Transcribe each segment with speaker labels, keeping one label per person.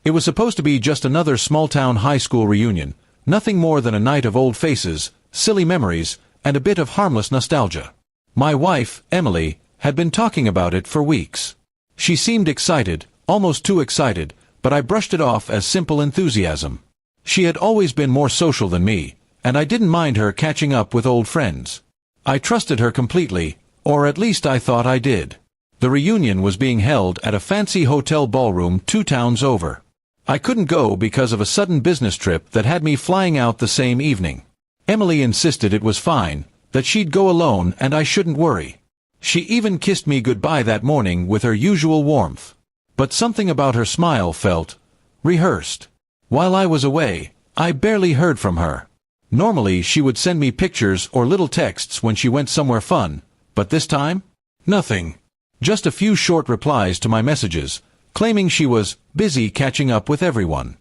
Speaker 1: It was supposed to be just another small-town high school reunion, nothing more than a night of old faces, silly memories, and a bit of harmless nostalgia. My wife, Emily, had been talking about it for weeks. She seemed excited, almost too excited, but I brushed it off as simple enthusiasm. She had always been more social than me, and I didn't mind her catching up with old friends. I trusted her completely, or at least I thought I did. The reunion was being held at a fancy hotel ballroom 2 towns over. I couldn't go because of a sudden business trip that had me flying out the same evening. Emily insisted it was fine, that she'd go alone and I shouldn't worry. She even kissed me goodbye that morning with her usual warmth. But something about her smile felt rehearsed. While I was away, I barely heard from her. Normally she would send me pictures or little texts when she went somewhere fun, but this time? Nothing. Just a few short replies to my messages, claiming she was busy catching up with everyone.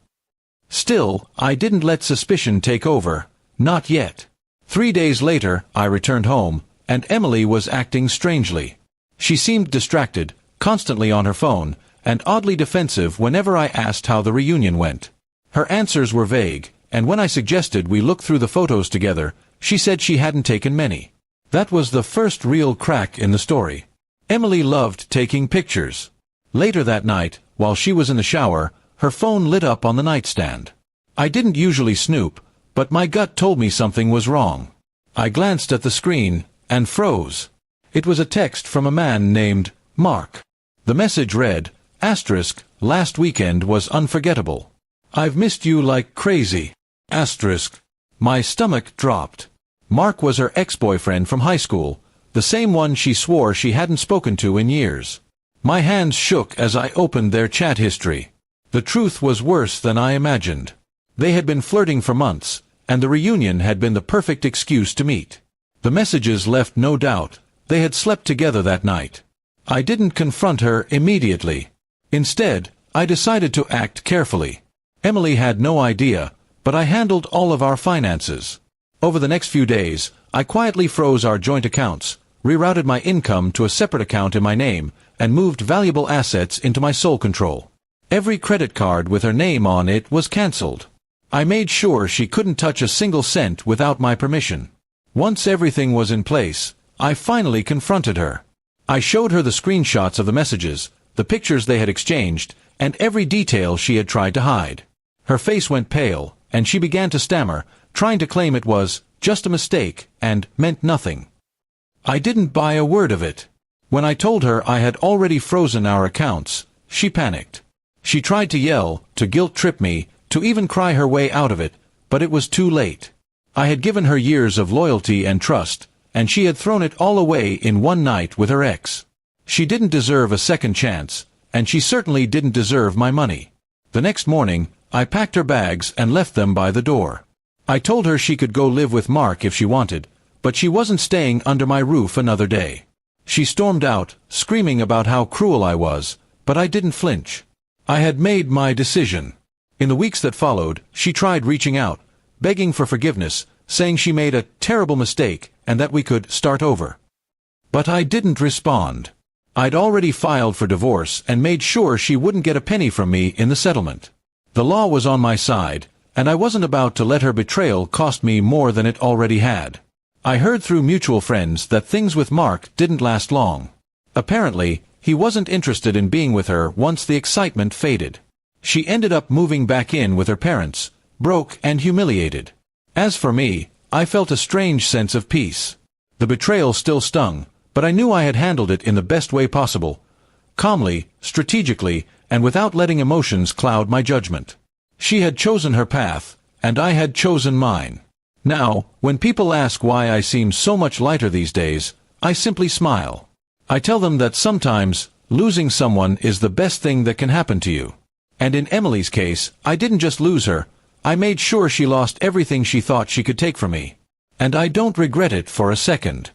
Speaker 1: Still, I didn't let suspicion take over, not yet. 3 days later, I returned home, and Emily was acting strangely. She seemed distracted, constantly on her phone, and oddly defensive whenever I asked how the reunion went. Her answers were vague, and when I suggested we look through the photos together, she said she hadn't taken many. That was the first real crack in the story. Emily loved taking pictures. Later that night, while she was in the shower, her phone lit up on the nightstand. I didn't usually snoop, but my gut told me something was wrong. I glanced at the screen, and froze. It was a text from a man named Mark. The message read, *, last weekend was unforgettable. I've missed you like crazy. *. My stomach dropped. Mark was her ex-boyfriend from high school, the same one she swore she hadn't spoken to in years. My hands shook as I opened their chat history. The truth was worse than I imagined. They had been flirting for months, and the reunion had been the perfect excuse to meet. The messages left no doubt. They had slept together that night. I didn't confront her immediately. Instead, I decided to act carefully. Emily had no idea, but I handled all of our finances. Over the next few days, I quietly froze our joint accounts, rerouted my income to a separate account in my name, and moved valuable assets into my sole control. Every credit card with her name on it was cancelled. I made sure she couldn't touch a single cent without my permission. Once everything was in place, I finally confronted her. I showed her the screenshots of the messages, the pictures they had exchanged, and every detail she had tried to hide. Her face went pale, and she began to stammer, trying to claim it was just a mistake and meant nothing. I didn't buy a word of it. When I told her I had already frozen our accounts, she panicked. She tried to yell, to guilt-trip me, to even cry her way out of it, but it was too late. I had given her years of loyalty and trust, and she had thrown it all away in one night with her ex. She didn't deserve a second chance, and she certainly didn't deserve my money. The next morning, I packed her bags and left them by the door. I told her she could go live with Mark if she wanted, but she wasn't staying under my roof another day. She stormed out, screaming about how cruel I was, but I didn't flinch. I had made my decision. In the weeks that followed, she tried reaching out, begging for forgiveness, saying she made a terrible mistake and that we could start over. But I didn't respond. I'd already filed for divorce and made sure she wouldn't get a penny from me in the settlement. The law was on my side, and I wasn't about to let her betrayal cost me more than it already had. I heard through mutual friends that things with Mark didn't last long. Apparently, he wasn't interested in being with her once the excitement faded. She ended up moving back in with her parents, broke and humiliated. As for me, I felt a strange sense of peace. The betrayal still stung, but I knew I had handled it in the best way possible, calmly, strategically, and without letting emotions cloud my judgment. She had chosen her path, and I had chosen mine. Now, when people ask why I seem so much lighter these days, I simply smile. I tell them that sometimes, losing someone is the best thing that can happen to you. And in Emily's case, I didn't just lose her, I made sure she lost everything she thought she could take from me. And I don't regret it for a second.